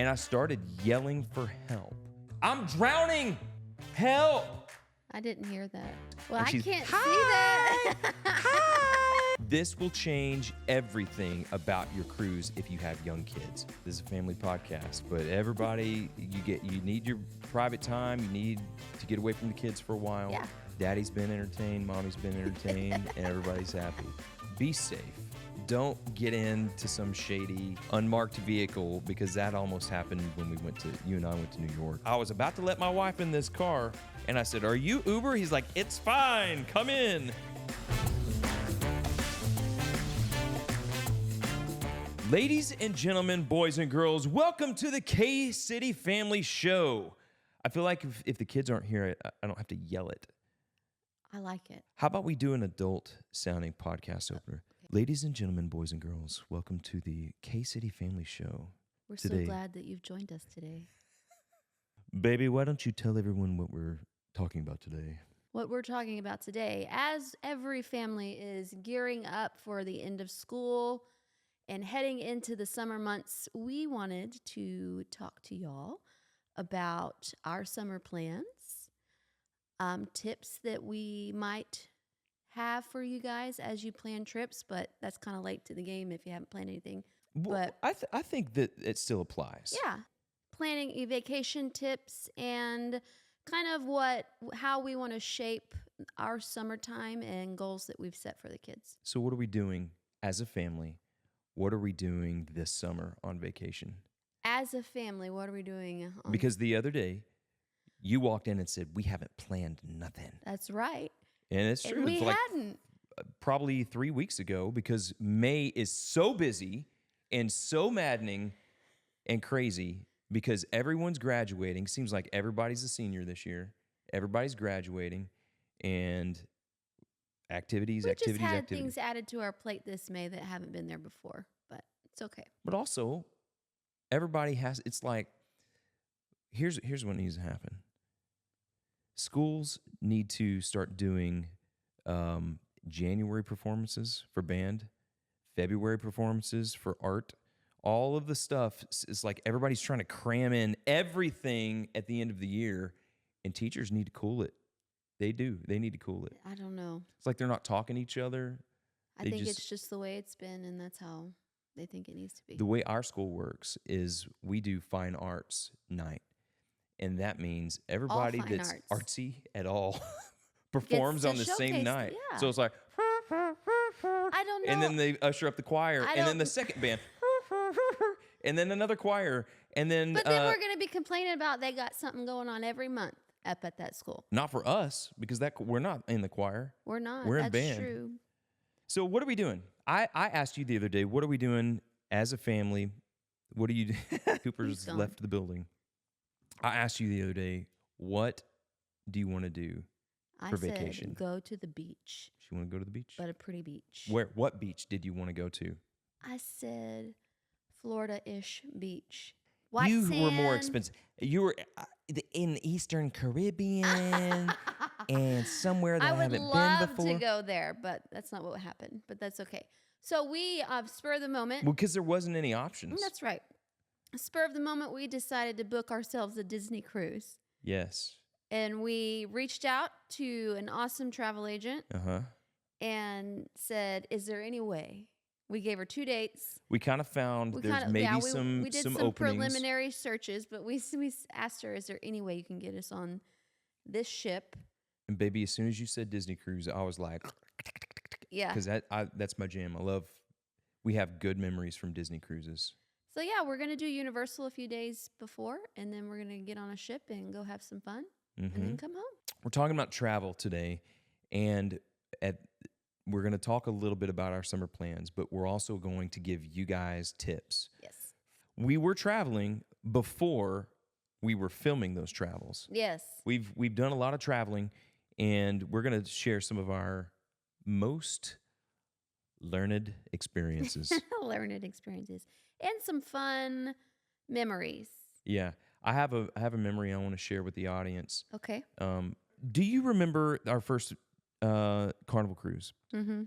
and I started yelling for help. I'm drowning! Help! I didn't hear that. Well, And I she's, can't "Hi! see that. Hi! This will change everything about your cruise if you have young kids. This is a family podcast, but everybody, you need your private time. You need to get away from the kids for a while. Yeah. Daddy's been entertained, mommy's been entertained, and everybody's happy. Be safe. Don't get into some shady, unmarked vehicle, because that almost happened when you and I went to New York. I was about to let my wife in this car, and I said, "Are you Uber?" He's like, "It's fine, come in." Ladies and gentlemen, boys and girls, welcome to the K-City Family Show. I feel like if the kids aren't here, I don't have to yell it. I like it. How about we do an adult-sounding podcast opener? Okay. Ladies and gentlemen, boys and girls, welcome to the K-City Family Show. We're today. so glad that you've joined us today. Baby, why don't you tell everyone what we're talking about today? What we're talking about today, as every family is gearing up for the end of school and heading into the summer months, we wanted to talk to y'all about our summer plans, tips that we might have for you guys as you plan trips, but that's kind of late to the game if you haven't planned anything. Well, But I think that it still applies. yeah, planning a vacation tips and kind of how we want to shape our summertime and goals that we've set for the kids. So what are we doing as a family? What are we doing this summer on vacation? As a family, what are we doing? Because the other day, you walked in and said, "We haven't planned nothing." That's right. And it's true. And we It's like hadn't. probably 3 weeks ago, because May is so busy and so maddening and crazy because everyone's graduating. Seems like everybody's a senior this year. Everybody's graduating, and activities. We just had things added to our plate this May that haven't been there before, but it's okay. But also, everybody has. It's like here's what needs to happen. Schools need to start doing January performances for band, February performances for art. All of the stuff is like everybody's trying to cram in everything at the end of the year, and teachers need to cool it. They do. They need to cool it. I don't know. It's like they're not talking to each other. I think it's just the way it's been, and that's how they think it needs to be. The way our school works is we do fine arts night. And that means everybody that's artsy at all performs on the same night. Yeah. So it's like, I don't know. And then they usher up the choir, and then the second band, and then another choir, and then. But then we're going to be complaining about they got something going on every month up at that school. Not for us, because we're not in the choir. We're not. We're in That's band. True. So what are we doing? I asked you the other day, what are we doing as a family? What do you do? Cooper's left the building. I asked you the other day, what do you want to do for vacation? I said, go to the beach. You want to go to the beach? But a pretty beach. What beach did you want to go to? I said Florida-ish beach. You were more expensive. You were in the Eastern Caribbean and somewhere that I haven't been before. I would love to go there, but that's not what happened. But that's okay. So we, spur of the moment. Well, because there wasn't any options. That's right. Spur of the moment, we decided to book ourselves a Disney cruise. Yes. And we reached out to an awesome travel agent and said, is there any way? We gave her 2 dates. We kind of found we did some openings. Preliminary searches, but we asked her, is there any way you can get us on this ship? And baby, as soon as you said Disney cruise, I was like, yeah. Because that's my jam. We have good memories from Disney cruises. So yeah, we're going to do Universal a few days before, and then we're going to get on a ship and go have some fun, and then come home. We're talking about travel today, and we're going to talk a little bit about our summer plans, but we're also going to give you guys tips. Yes. We were traveling before we were filming those travels. Yes. We've done a lot of traveling, and we're going to share some of our most learned experiences. And some fun memories. Yeah. I have a memory I want to share with the audience. Okay. Do you remember our first Carnival cruise? Mm-hmm.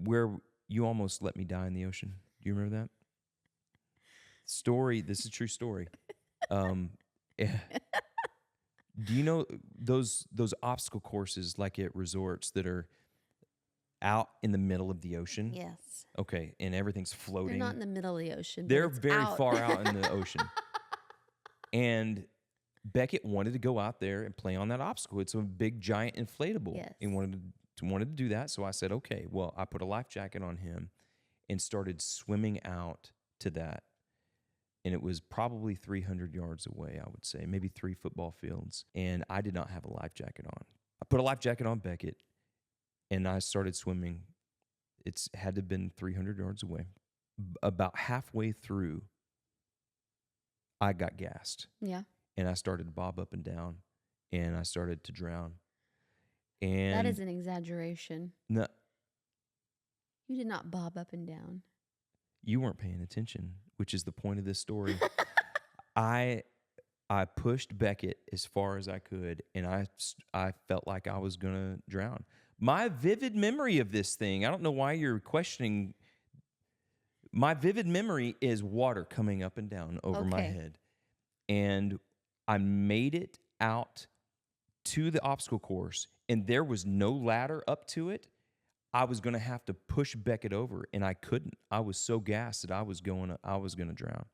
Where you almost let me die in the ocean? Do you remember that? story. This is a true story. Yeah. Do you know those obstacle courses like at resorts that are out in the middle of the ocean? Yes. Okay, and everything's They're floating. not in the middle of the ocean. But They're it's very out. far out in the ocean. And Beckett wanted to go out there and play on that obstacle. It's a big, giant inflatable. Yes. He wanted to do that. So I said, okay. Well, I put a life jacket on him and started swimming out to that. And it was probably 300 yards away, I would say, maybe 3 football fields. And I did not have a life jacket on. I put a life jacket on Beckett, and I started swimming. It's had to have been 300 yards away. About halfway through, I got gassed. Yeah. And I started to bob up and down, and I started to drown. And That is an exaggeration. no, You did not bob up and down. you weren't paying attention, which is the point of this story. I pushed Beckett as far as I could, and I felt like I was gonna drown. My vivid memory of this thing, I don't know why you're questioning. My vivid memory is water coming up and down over my Okay. head. And I made it out to the obstacle course, and there was no ladder up to it. I was going to have to push Beckett over, and I couldn't. I was so gassed that I was going to drown.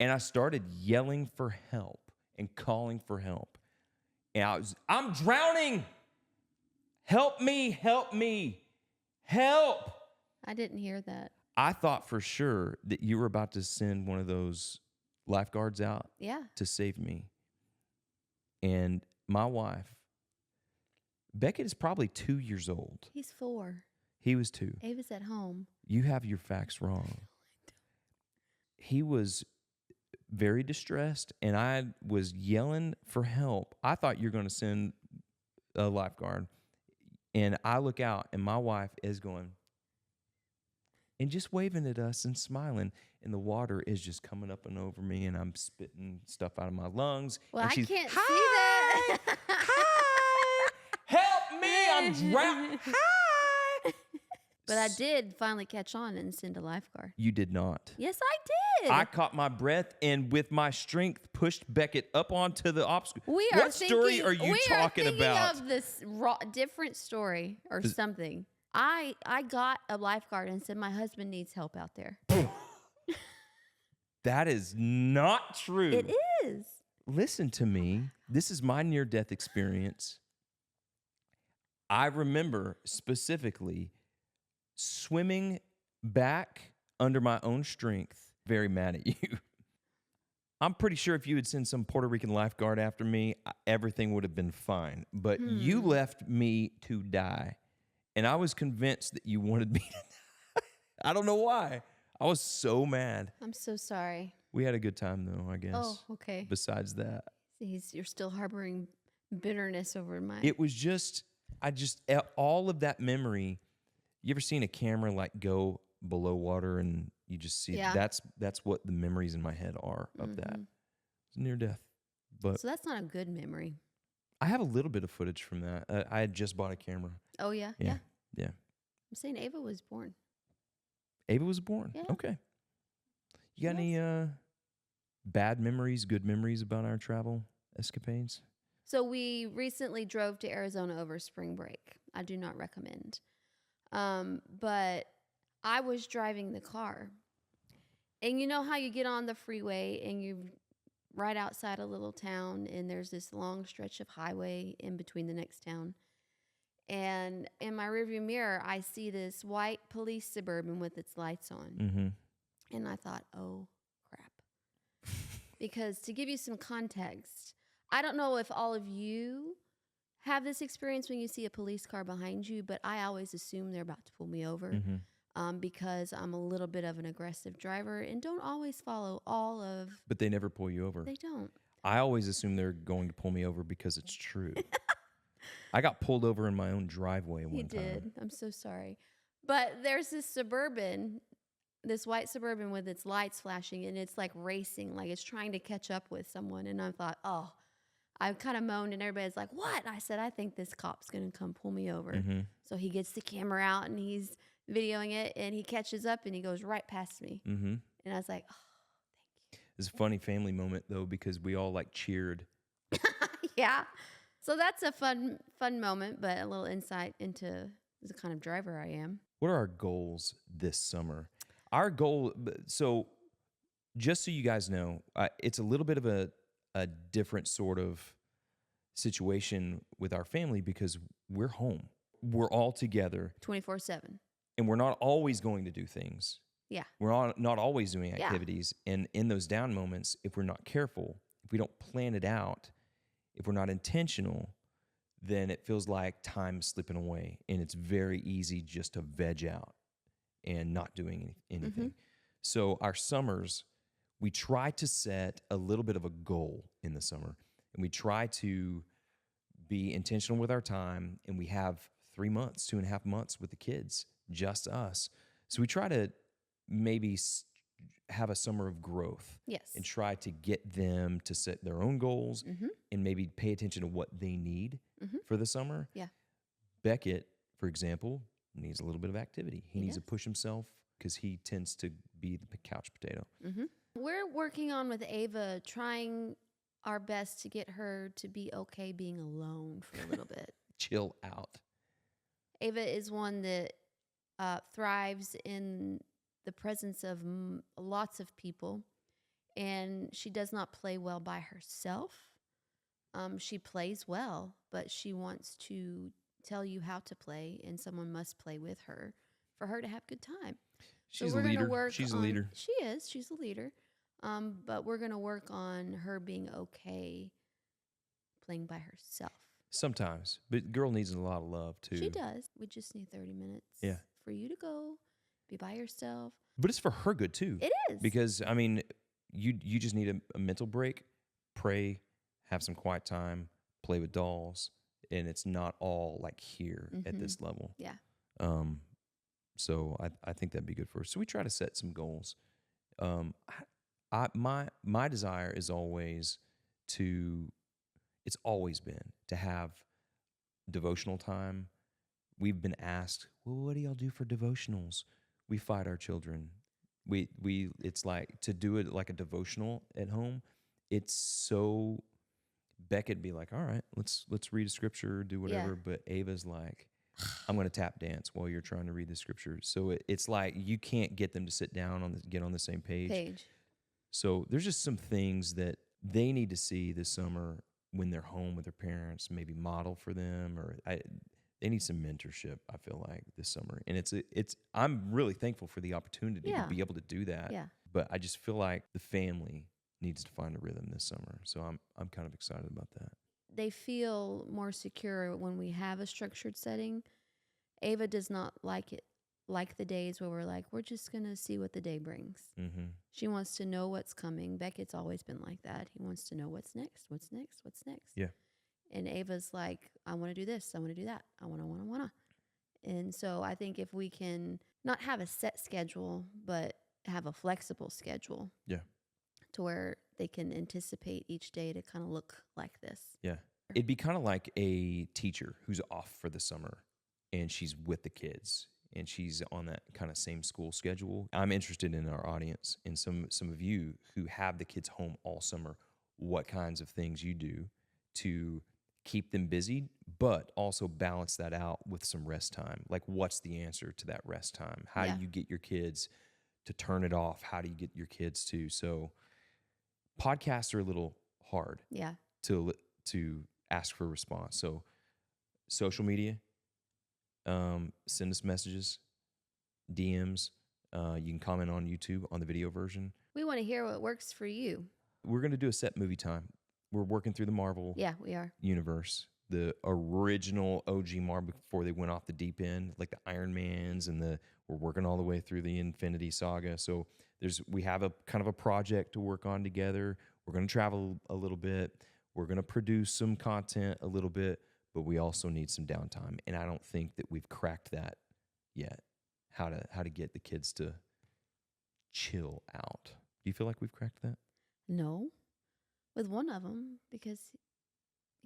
And I started yelling for help and calling for help. And I'm drowning. Help me, help me, help. I didn't hear that. I thought for sure that you were about to send one of those lifeguards out Yeah. to save me. And my wife, Beckett is probably 2 years old. He's 4. He was 2. Ava's at home. You have your facts wrong. He was very distressed, and I was yelling for help. I thought you were going to send a lifeguard. And I look out, and my wife is going, and just waving at us and smiling. And the water is just coming up and over me, and I'm spitting stuff out of my lungs. Well, and I she's, can't "Hi! see that. Hi! Help me! I'm drowning! Hi!" But I did finally catch on and send a lifeguard. You did not. Yes, I did. I caught my breath and with my strength pushed Beckett up onto the obstacle. We are What story are you talking about? Of this different story or something. I got a lifeguard and said my husband needs help out there. That is not true. It is. Listen to me. This is my near-death experience. I remember specifically swimming back under my own strength, very mad at you. I'm pretty sure if you had sent some Puerto Rican lifeguard after me, everything would have been fine. But you left me to die. And I was convinced that you wanted me to die. I don't know why. I was so mad. I'm so sorry. We had a good time, though, I guess. Oh, okay. Besides that. You're still harboring bitterness over my... It was just, all of that memory. You ever seen a camera like go below water and you just see that's what the memories in my head are of that. It's near death. But So that's not a good memory. I have a little bit of footage from that. I had just bought a camera. Oh, yeah? Yeah. I'm saying Ava was born. Ava was born. Yeah. Okay. You got any bad memories, good memories about our travel escapades? So we recently drove to Arizona over spring break. I do not recommend. But I was driving the car. And you know how you get on the freeway and you're right outside a little town and there's this long stretch of highway in between the next town. And in my rearview mirror, I see this white police Suburban with its lights on. Mm-hmm. And I thought, oh, crap. Because to give you some context, I don't know if all of you have this experience when you see a police car behind you, but I always assume they're about to pull me over because I'm a little bit of an aggressive driver and don't always follow all of... But they never pull you over. They don't. I always assume they're going to pull me over because it's true. I got pulled over in my own driveway one time. You did. I'm so sorry. But there's this Suburban, this white Suburban with its lights flashing, and it's like racing, like it's trying to catch up with someone. And I thought, oh, I kind of moaned, and everybody's like, what? I said, I think this cop's going to come pull me over. So he gets the camera out, and he's videoing it, and he catches up, and he goes right past me. And I was like, oh, It's a funny family moment though because we all like cheered. Yeah. So that's a fun moment, but a little insight into the kind of driver I am. What are our goals this summer? Our goal, so just so you guys know, it's a little bit of a different sort of situation with our family because we're home. We're all together 24/7. and we're not always going to do things. Yeah. Not always doing Yeah. activities. And in those down moments, if we're not careful, if we don't plan it out, if we're not intentional, then it feels like time's slipping away. And it's very easy just to veg out and not doing anything. So our summers, we try to set a little bit of a goal in the summer. And we try to be intentional with our time. And we have 3 months, 2.5 months with the kids, just us. So we try to maybe have a summer of growth. Yes. And try to get them to set their own goals and maybe pay attention to what they need for the summer. Yeah. Beckett, for example, needs a little bit of activity. He needs does. to push himself because he tends to be the couch potato. We're working on with Ava, trying our best to get her to be okay being alone for a little bit. Chill out. Ava is one that thrives in the presence of lots of people, and she does not play well by herself. She plays well, but she wants to tell you how to play, and someone must play with her for her to have a good time. She's so a we're leader. Gonna work She's a on, leader. She is. She's a leader. But we're going to work on her being okay playing by herself. Sometimes. But girl needs a lot of love, too. She does. We just need 30 minutes for you to go, be by yourself. But it's for her good, too. It is. Because, I mean, you just need a mental break, pray, have some quiet time, play with dolls, and it's not all like here at this level. Yeah. So I think that'd be good for us. So we try to set some goals. My desire is always it's always been to have devotional time. We've been asked, well, what do y'all do for devotionals? We fight our children. It's like to do it like a devotional at home. It's so Beckett be like, all right, let's read a scripture, do whatever. Yeah. But Ava's like, I'm going to tap dance while you're trying to read the scripture. So it's like you can't get them to sit down get on the same page. So there's just some things that they need to see this summer when they're home with their parents, maybe model for them, or they need some mentorship, I feel like, this summer. And I'm really thankful for the opportunity to be able to do that. Yeah. But I just feel like the family needs to find a rhythm this summer. So I'm kind of excited about that. They feel more secure when we have a structured setting. Ava does not like the days where we're like, we're just going to see what the day brings. Mm-hmm. She wants to know what's coming. Beckett's always been like that. He wants to know what's next. Yeah. And Ava's like, I want to do this. I want to do that. I want to. And so I think if we can not have a set schedule, but have a flexible schedule. Yeah. To where they can anticipate each day to kind of look like this. Yeah. It'd be kind of like a teacher who's off for the summer and she's with the kids and she's on that kind of same school schedule. I'm interested in our audience and some of you who have the kids home all summer, what kinds of things you do to keep them busy, but also balance that out with some rest time. Like, what's the answer to that rest time? How do you get your kids to turn it off? How do you get your kids to? So podcasts are a little hard to ask for a response. So social media, send us messages, DMs. You can comment on YouTube on the video version. We want to hear what works for you. We're going to do a set movie time. We're working through the Marvel we are. universe, the original OG Marvel before they went off the deep end, like the Iron Mans, and we're working all the way through the Infinity Saga. So we have a kind of a project to work on together. We're going to travel a little bit. We're going to produce some content a little bit, but we also need some downtime. And I don't think that we've cracked that yet. How to get the kids to chill out. Do you feel like we've cracked that? No. With one of them, because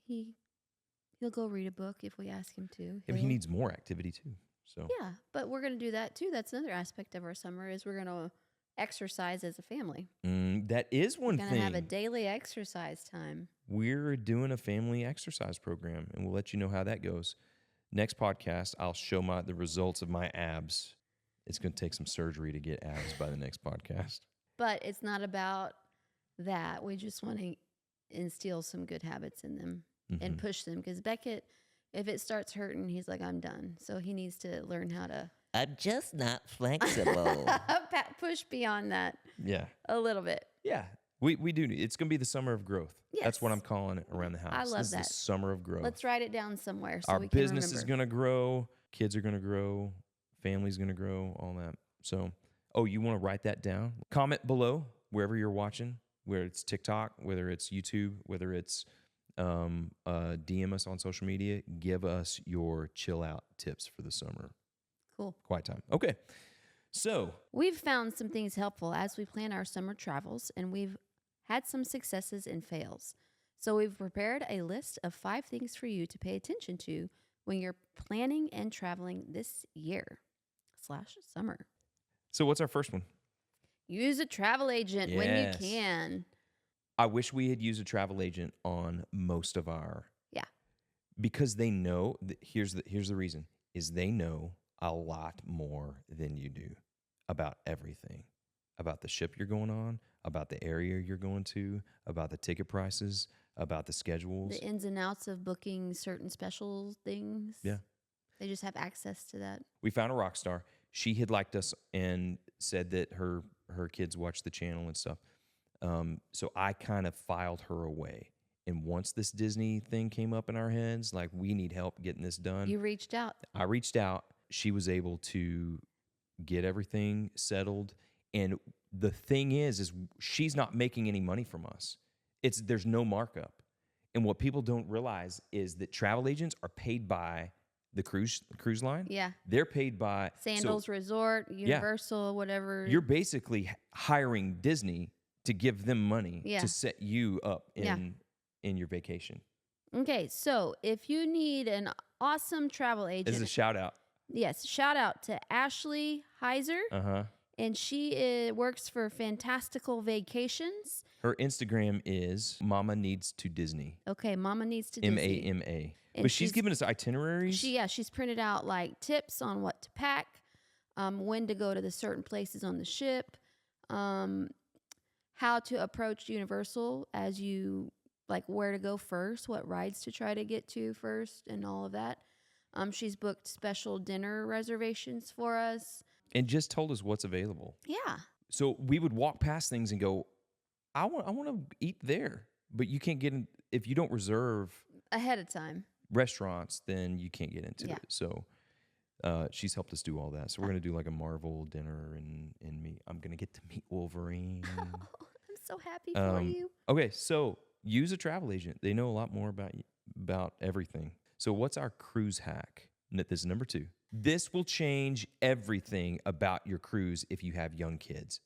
he'll go read a book if we ask him to. Yeah, but he needs more activity too. So yeah, but we're going to do that too. That's another aspect of our summer is we're going to exercise as a family. That is one We're going to have a thing. daily exercise time. We're doing a family exercise program, and we'll let you know how that goes. Next podcast, I'll show the results of my abs. It's going to take some surgery to get abs by the next podcast. But it's not about that. We just want to instill some good habits in them and push them. Because Beckett, if it starts hurting, he's like, I'm done. So he needs to learn how to I'm just not flexible. push beyond that Yeah. a little bit. Yeah. We do. It's going to be the summer of growth. That's what Yes. I'm calling it around the house. I love this that. is the summer of growth. Let's write it down somewhere so Our we can business remember. is going to grow. Kids are going to grow. Family's going to grow. All that. So, you want to write that down? Comment below wherever you're watching, whether it's TikTok, whether it's YouTube, whether it's DM us on social media. Give us your chill out tips for the summer. Cool. Quiet time. Okay. So, We've found some things helpful as we plan our summer travels, and we've had some successes and fails. So we've prepared a list of 5 things for you to pay attention to when you're planning and traveling this year/summer. so what's our first one? Use a travel agent when you Yes. can. I wish we had used a travel agent on most of our. Yeah. Because they know. Here's the reason is they know a lot more than you do about everything, about the ship you're going on, about the area you're going to, about the ticket prices, about the schedules. The ins and outs of booking certain special things. Yeah. They just have access to that. We found a rock star. She had liked us and said that her kids watch the channel and stuff. So I kind of filed her away. And once this Disney thing came up in our heads, like we need help getting this done. You reached out. I reached out. She was able to get everything settled. And the thing is she's not making any money from us. There's no markup. And what people don't realize is that travel agents are paid by the cruise line. Yeah. They're paid by Sandals Resort, Universal, whatever. You're basically hiring Disney to give them money Yeah. to set you up Yeah. in your vacation. Okay, so if you need an awesome travel agent, This is a shout out. yes, shout out to Ashley Heiser, Uh-huh. and she works for Fantastical Vacations. Her Instagram is Mama Needs to Disney. Okay, Mama Needs to Disney. MAMA. And But she's giving us itineraries. She's printed out like tips on what to pack, when to go to the certain places on the ship, how to approach Universal as you like where to go first, what rides to try to get to first, and all of that. She's booked special dinner reservations for us. and just told us what's available. Yeah. So we would walk past things and go, I want to eat there. But you can't get in if you don't reserve Ahead of time. restaurants, then you can't get into Yeah. it. So she's helped us do all that. So we're gonna do like a Marvel dinner and meet. I'm gonna get to meet Wolverine. I'm so happy for you. Okay, so use a travel agent. They know a lot more about everything. So what's our cruise hack? This is number 2. This will change everything about your cruise if you have young kids.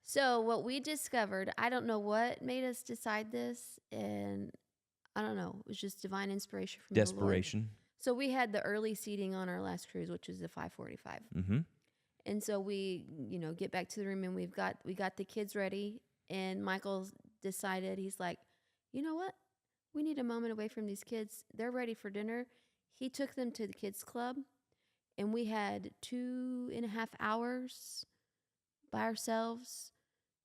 So what we discovered, I don't know what made us decide this, and I don't know, it was just divine inspiration from the Lord. Desperation. So we had the early seating on our last cruise, which was the 545. Mm-hmm. And so we, get back to the room and we got the kids ready, and Michael decided, he's like, you know what? We need a moment away from these kids. They're ready for dinner. He took them to the kids club, and we had 2.5 hours by ourselves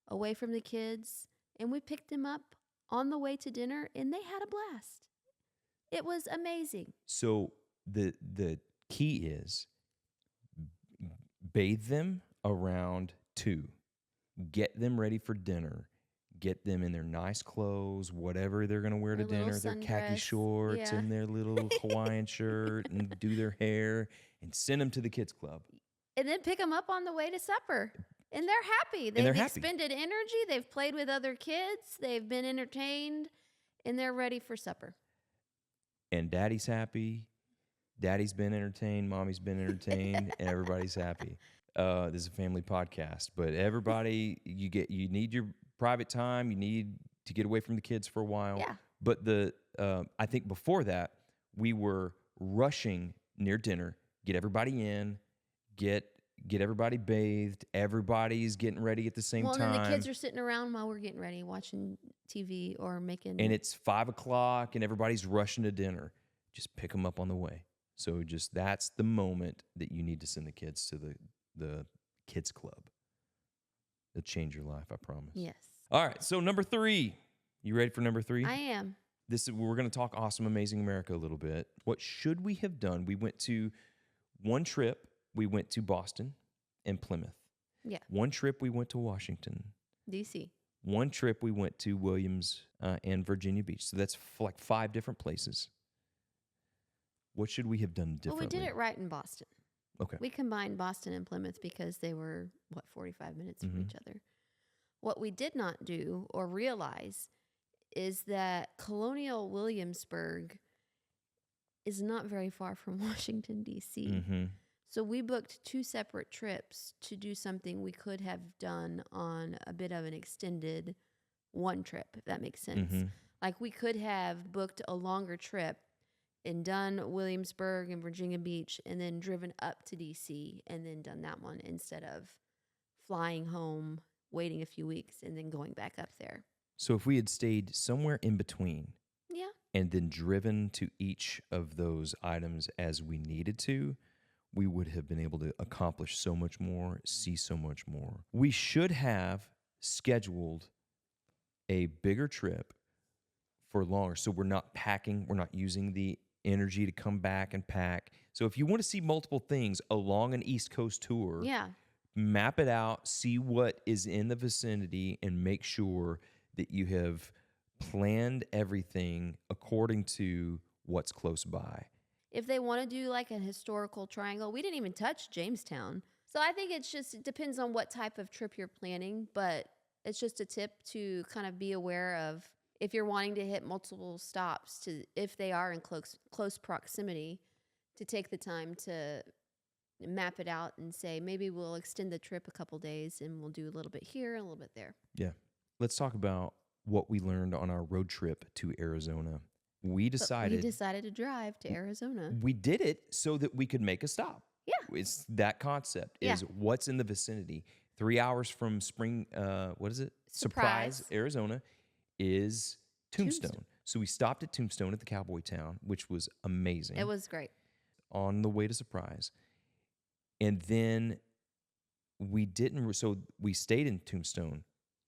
away from the kids, and we picked them up on the way to dinner, and they had a blast. It was amazing. So the key is bathe them around 2. Get them ready for dinner. Get them in their nice clothes, whatever they're going to wear to Their little dinner, their khaki sundress, shorts yeah. and their little Hawaiian shirt, and do their hair and send them to the kids club. And then pick them up on the way to supper. And they're happy. they're They've happy. expended energy. They've played with other kids. They've been entertained. And they're ready for supper. And daddy's happy. Daddy's been entertained. Mommy's been entertained. And everybody's happy. This is a family podcast, but everybody, you need your private time. You need to get away from the kids for a while. Yeah. But I think before that, we were rushing near dinner, get everybody in, get get everybody bathed. Everybody's getting ready at the same Well, and time. then the kids are sitting around while we're getting ready, watching TV or making. And it's 5:00 and everybody's rushing to dinner. Just pick them up on the way. So just that's the moment that you need to send the kids to the kids club. It'll change your life, I promise. Yes, All right. So number 3, you ready for number 3? I am. We're going to talk Awesome Amazing America a little bit. What should we have done? We went to one trip. We went to Boston and Plymouth. Yeah. One trip we went to Washington. DC. One trip we went to Williams and Virginia Beach. So that's like 5 different places. What should we have done differently? Well, we did it right in Boston. Okay. We combined Boston and Plymouth because they were, 45 minutes from Mhm. each other. What we did not do or realize is that Colonial Williamsburg is not very far from Washington, D.C. Mm-hmm. So we booked 2 separate trips to do something we could have done on a bit of an extended one trip, if that makes sense. Mm-hmm. Like we could have booked a longer trip and done Williamsburg and Virginia Beach and then driven up to DC and then done that one instead of flying home, waiting a few weeks, and then going back up there. So if we had stayed somewhere in between Yeah. and then driven to each of those items as we needed to, we would have been able to accomplish so much more, see so much more. We should have scheduled a bigger trip for longer. So we're not packing, we're not using the energy to come back and pack. So if you want to see multiple things along an East Coast tour, Yeah. map it out, see what is in the vicinity, and make sure that you have planned everything according to what's close by. If they want to do like a historical triangle, we didn't even touch Jamestown. So I think it depends on what type of trip you're planning, but it's just a tip to kind of be aware of if you're wanting to hit multiple stops, to if they are in close proximity, to take the time to map it out and say maybe we'll extend the trip a couple days and we'll do a little bit here and a little bit there. Yeah. Let's talk about what we learned on our road trip to Arizona. We But decided we decided to drive to Arizona. we did it so that we could make a stop. Yeah. It's that concept Yeah. is what's in the vicinity. 3 hours from what is it? Surprise. Arizona is Tombstone. Tombstone. So we stopped at Tombstone at the Cowboy Town, which was amazing. It was great. On the way to Surprise. And then we didn't, so we stayed in Tombstone.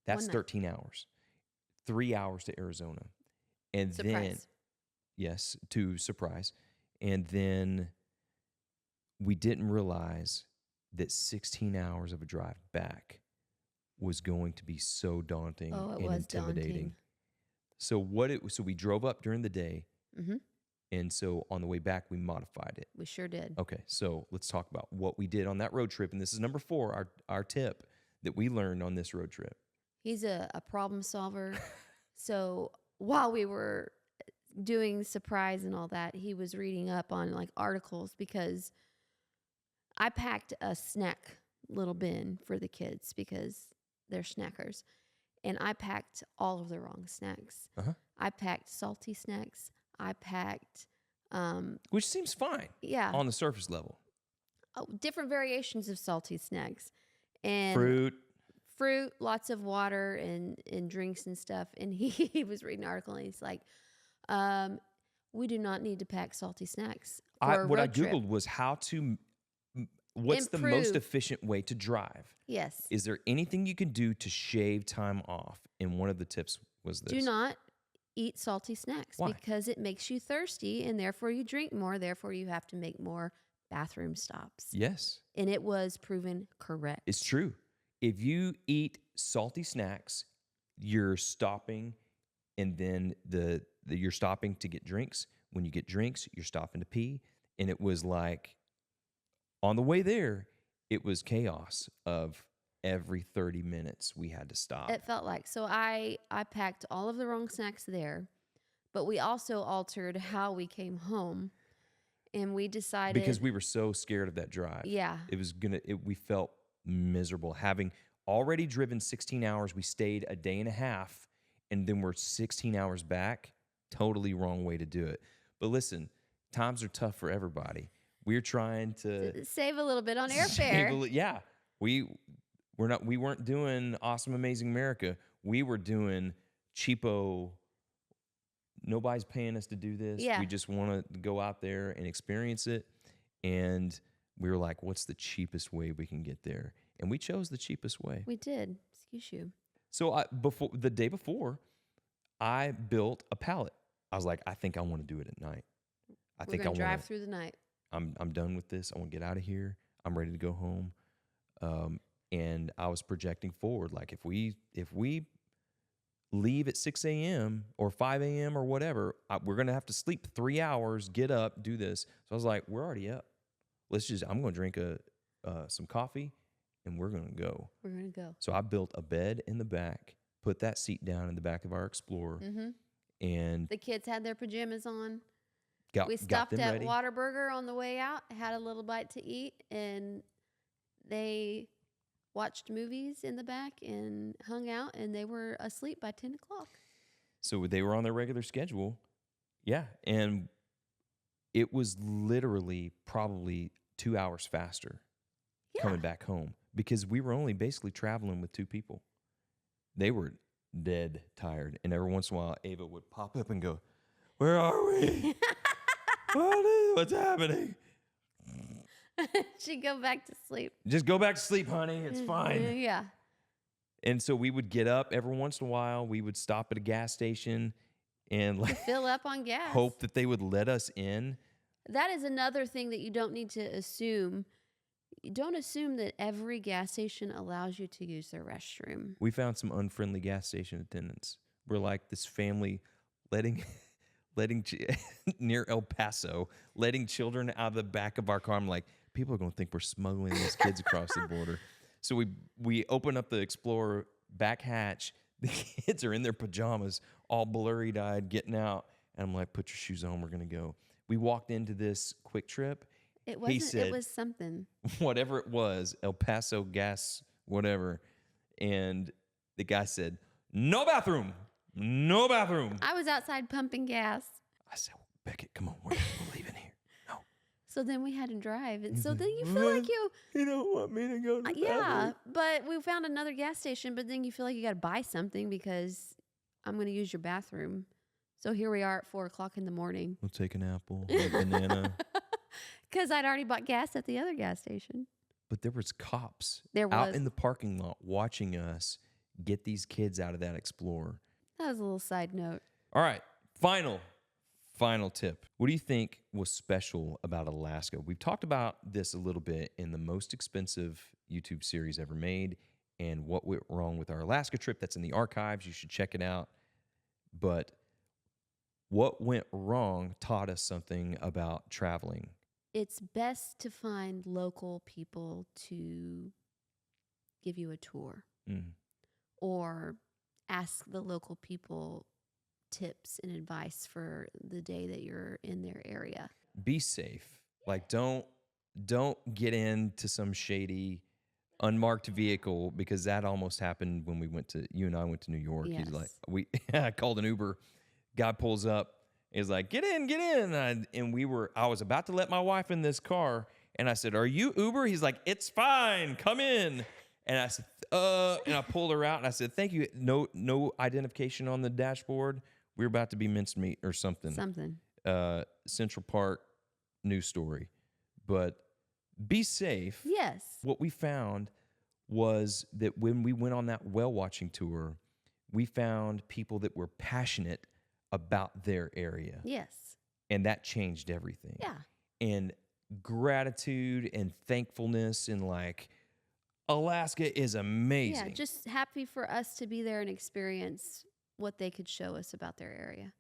That's One night. 13 hours. 3 hours to Arizona. And then, Surprise. yes, to Surprise. And then we didn't realize that 16 hours of a drive back was going to be so daunting Oh, it and was intimidating. daunting. So so we drove up during the day, Mhm. and so on the way back we modified it. We sure did. Okay, so let's talk about what we did on that road trip, and this is number 4, our tip that we learned on this road trip. He's a problem solver. So while we were doing Surprise and all that, he was reading up on like articles because I packed a snack little bin for the kids because they're snackers. And I packed all of the wrong snacks. Uh-huh. I packed salty snacks. I packed, Which seems fine yeah, on the surface level. different variations of salty snacks. And Fruit. lots of water and drinks and stuff. And he was reading an article and he's like, we do not need to pack salty snacks for a What I road trip. Googled was what's the most Improve. efficient way to drive? Yes. Is there anything you can do to shave time off? And one of the tips was this. Do not eat salty snacks Why? because it makes you thirsty and therefore you drink more. Therefore, you have to make more bathroom stops. Yes, And it was proven correct. it's true. If you eat salty snacks, you're stopping, and then you're stopping to get drinks. When you get drinks, you're stopping to pee. And it was like, on the way there, it was chaos of every 30 minutes we had to stop. It felt like. So I packed all of the wrong snacks there, but we also altered how we came home. And we decided. Because we were so scared of that drive. Yeah. We felt miserable. Having already driven 16 hours, we stayed a day and a half, and then we're 16 hours back. Totally wrong way to do it. But listen, times are tough for everybody. we're trying to Save a little bit on save airfare. yeah, we weren't doing Awesome Amazing America. We were doing cheapo. Nobody's paying us to do this. Yeah. We just want to go out there and experience it. And we were like, what's the cheapest way we can get there? And we chose the cheapest way. We did. Excuse you. So the day before, I built a pallet. I was like, I think I want to do it at night. We're going to drive through the night. I'm done with this. I want to get out of here. I'm ready to go home. And I was projecting forward, like if we leave at 6 a.m. or 5 a.m. or whatever, we're gonna have to sleep 3 hours, get up, do this. So I was like, we're already up. I'm gonna drink some coffee, and we're gonna go. We're going to go. So I built a bed in the back, put that seat down in the back of our Explorer, and The kids had their pajamas on. We got stopped them at ready. Whataburger on the way out, had a little bite to eat, and they watched movies in the back and hung out, and they were asleep by 10 o'clock. So they were on their regular schedule. Yeah. And it was literally probably 2 hours faster coming back home because we were only basically traveling with 2 people. They were dead tired. And every once in a while, Ava would pop up and go, "Where are we? What's happening?" She'd go back to sleep. Just go back to sleep, honey. It's fine. Yeah. And so we would get up every once in a while. We would stop at a gas station and To fill up on gas. hope that they would let us in. That is another thing that you don't need to assume. You don't assume that every gas station allows you to use their restroom. We found some unfriendly gas station attendants. We're like this family letting near El Paso, letting children out of the back of our car. I'm like, people are going to think we're smuggling these kids across the border. So we open up the Explorer back hatch. The kids are in their pajamas, all blurry-eyed, getting out. And I'm like, put your shoes on. We're going to go. We walked into this Quick Trip. It wasn't. said- It was something. Whatever it was, El Paso gas, whatever. And the guy said, no bathroom. No bathroom. I was outside pumping gas. I said, Beckett, come on. We're leaving here. No. So then we had to drive. And so then you feel like you, don't want me to go to the yeah, bathroom. but we found another gas station, but then you feel like you got to buy something because I'm going to use your bathroom. So here we are at 4 o'clock in the morning. We'll take an apple, a banana. Because I'd already bought gas at the other gas station. But there was cops There out was. in the parking lot watching us get these kids out of that Explorer. That was a little side note. All right, final tip. What do you think was special about Alaska? We've talked about this a little bit in the most expensive YouTube series ever made and what went wrong with our Alaska trip. That's in the archives. You should check it out. But what went wrong taught us something about traveling. It's best to find local people to give you a tour Mm. or ask the local people tips and advice for the day that you're in their area. Be safe. Like don't get into some shady unmarked vehicle because that almost happened when you and I went to New York. He's like, I called an Uber. Guy pulls up. He's like, get in. I was about to let my wife in this car. And I said, are you Uber? He's like, it's fine. Come in. And I said, and I pulled her out and I said, thank you. No identification on the dashboard. We were about to be minced meat or something. Central Park news story. But be safe. Yes. What we found was that when we went on that whale watching tour, we found people that were passionate about their area. Yes. And that changed everything. Yeah. And gratitude and thankfulness and like, Alaska is amazing. Yeah, just happy for us to be there and experience what they could show us about their area.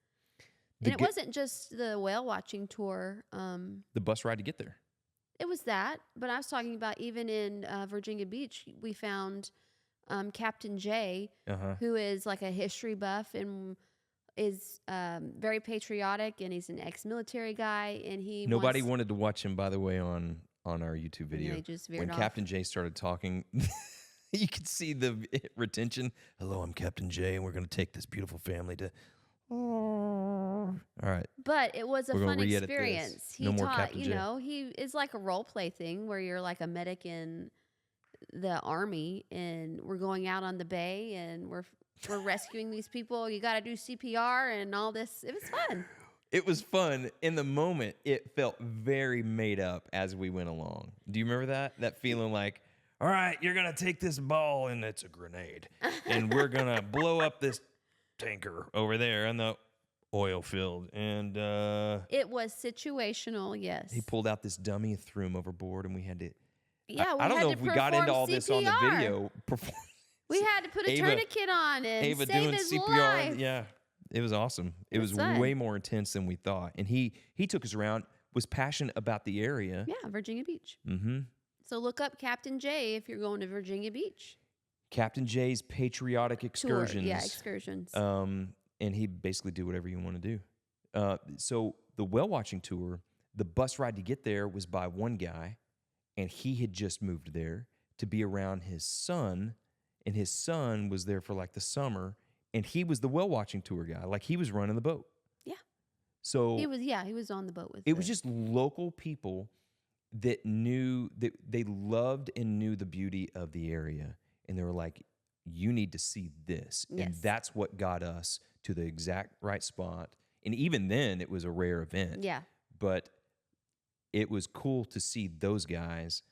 And it wasn't just the whale watching tour. The bus ride to get there. It was that, but I was talking about even in Virginia Beach, we found Captain Jay, who is like a history buff and is very patriotic, and he's an ex-military guy, and Nobody wanted to watch him, by the way, on our YouTube video. They just veered when off. Captain Jay started talking, you could see the retention. Hello, I'm Captain Jay, and we're going to take this beautiful family to All right. But it was a We're gonna fun re-edit this. experience. He No more taught, Captain you J. know, he is like a role play thing where you're like a medic in the army and we're going out on the bay and we're rescuing these people. You got to do CPR and all this. It was fun. It was fun. In the moment, it felt very made up as we went along. Do you remember that? That feeling like, all right, you're going to take this ball and it's a grenade. And we're going to blow up this tanker over there in the oil field. And It was situational, yes. he pulled out this dummy and threw him overboard, and we had to. Yeah, I don't had know to if we got into perform all this on the CPR. video. Performance. We had to put a Ava- tourniquet on and Ava save doing his CPR. life. Yeah, it was awesome. It was fun. way more intense than we thought. And he took us around, was passionate about the area. Yeah, Virginia Beach. Mm-hmm. So look up Captain J if you're going to Virginia Beach. Captain Jay's Patriotic Excursions. Tour. Yeah, excursions. And he basically do whatever you want to do. So the whale watching tour, the bus ride to get there was by one guy, and he had just moved there to be around his son, and his son was there for like the summer, and he was the whale watching tour guy. Like he was running the boat. Yeah. So he was on the boat with it was just local people that knew that they loved and knew the beauty of the area. And they were like, you need to see this. And Yes. that's what got us to the exact right spot. And even then, it was a rare event. Yeah. But it was cool to see those guys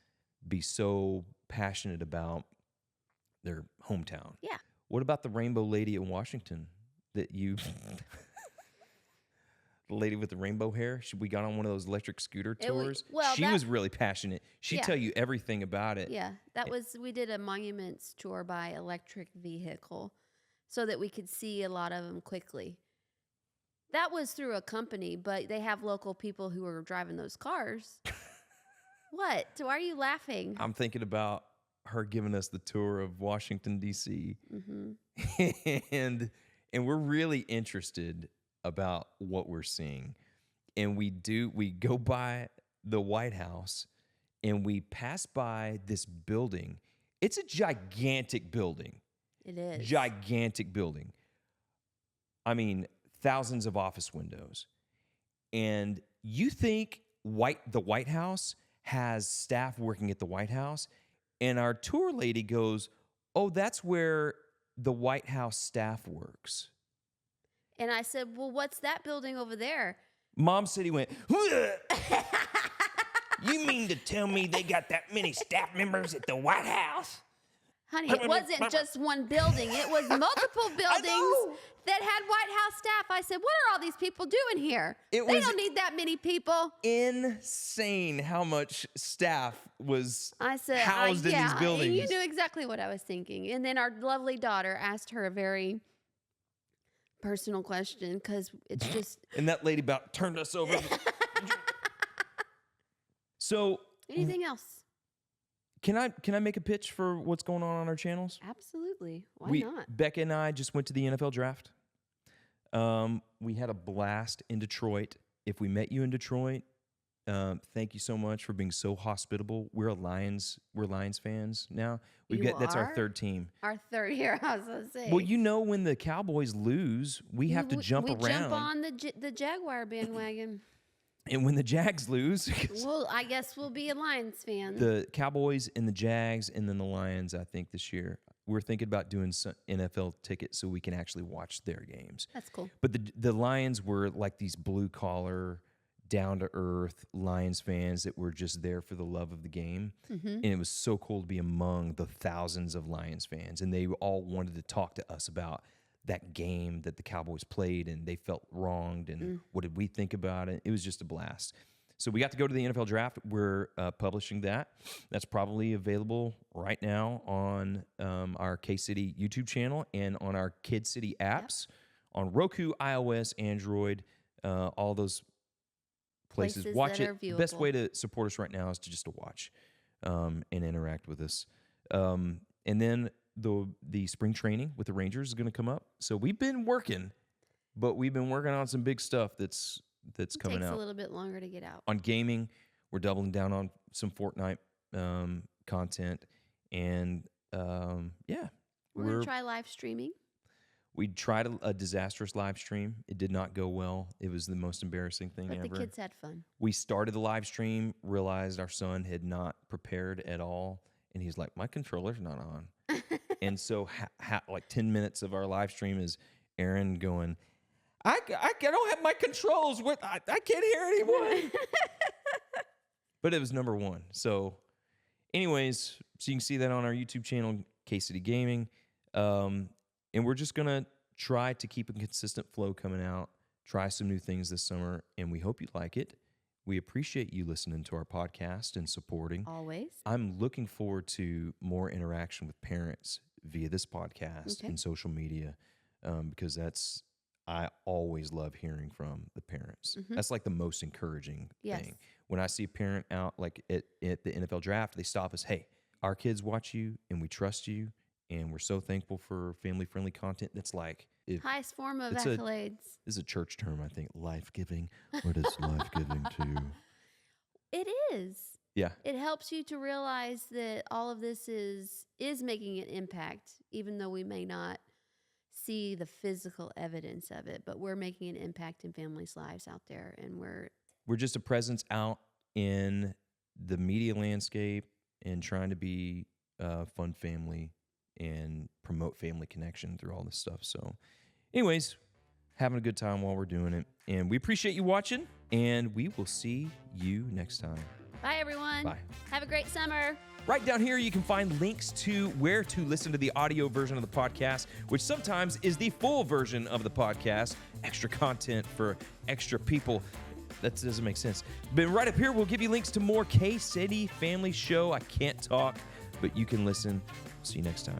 be so passionate about their hometown. Yeah. What about the Rainbow Lady in Washington that you... The lady with the rainbow hair. We got on one of those electric scooter tours. She was really passionate. She'd Yeah. tell you everything about it. Yeah, we did a monuments tour by electric vehicle so that we could see a lot of them quickly. That was through a company, but they have local people who are driving those cars. What? Why are you laughing? I'm thinking about her giving us the tour of Washington, D.C. Mm-hmm. and we're really interested about what we're seeing. And we go by the White House and we pass by this building. It's a gigantic building. It is. Gigantic building. I mean, thousands of office windows. And you think the White House has staff working at the White House? And our tour lady goes, "Oh, that's where the White House staff works." And I said, well, what's that building over there? Mom City went, "You mean to tell me they got that many staff members at the White House?" Honey, it wasn't just one building. It was multiple buildings that had White House staff. I said, what are all these people doing here? They don't need that many people. Insane how much staff was I said, housed in these buildings. You knew exactly what I was thinking. And then our lovely daughter asked her a very personal question because it's just... And that lady about turned us over. So... Anything else? Can I make a pitch for what's going on our channels? Absolutely. Why not? Becca and I just went to the NFL draft. We had a blast in Detroit. If we met you in Detroit, thank you so much for being so hospitable. We're Lions fans now. That's our third team. Our third here, I was going to say. Well, you know, when the Cowboys lose, we have to jump around. We jump on the Jaguar bandwagon. And when the Jags lose, well, I guess we'll be a Lions fan. The Cowboys and the Jags and then the Lions, I think, this year. We're thinking about doing some NFL tickets so we can actually watch their games. That's cool. But the Lions were like these blue-collar, down-to-earth Lions fans that were just there for the love of the game. Mm-hmm. And it was so cool to be among the thousands of Lions fans. And they all wanted to talk to us about that game that the Cowboys played, and they felt wronged, and what did we think about it? It was just a blast. So we got to go to the NFL draft. We're publishing that. That's probably available right now on our K-City YouTube channel and on our Kid City apps, on Roku, iOS, Android, all those places. Watch it. The best way to support us right now is to watch and interact with us. And then the spring training with the Rangers is going to come up. So we've been working, but we've been working on some big stuff that's coming out. It takes a little bit longer to get out. On gaming, we're doubling down on some Fortnite content. And, yeah. We're going to try live streaming. We tried a disastrous live stream. It did not go well. It was the most embarrassing thing But ever. the kids had fun. We started the live stream, realized our son had not prepared at all, and he's like, "My controller's not on." And so, like 10 minutes of our live stream is Aaron going, I don't have my controls. I can't hear anyone." But it was number one. So, anyways, so you can see that on our YouTube channel, K-City Gaming. And we're just going to try to keep a consistent flow coming out, try some new things this summer, and we hope you like it. We appreciate you listening to our podcast and supporting. Always. I'm looking forward to more interaction with parents via this podcast and social media, because I always love hearing from the parents. That's like the most encouraging thing. When I see a parent out like at the NFL draft, they stop us, "Hey, our kids watch you and we trust you, and we're so thankful for family-friendly content." That's like, Highest form of it's accolades. this is a church term, I think, life-giving. What is life-giving to you? It is. Yeah. It helps you to realize that all of this is making an impact, even though we may not see the physical evidence of it, but we're making an impact in families' lives out there, and We're just a presence out in the media landscape and trying to be a fun family and promote family connection through all this stuff. So anyways, having a good time while we're doing it. And we appreciate you watching, and we will see you next time. Bye, everyone. Bye. Have a great summer. Right down here, you can find links to where to listen to the audio version of the podcast, which sometimes is the full version of the podcast. Extra content for extra people. That doesn't make sense. But right up here, we'll give you links to more K-City Family Show. I can't talk, but you can listen. See you next time.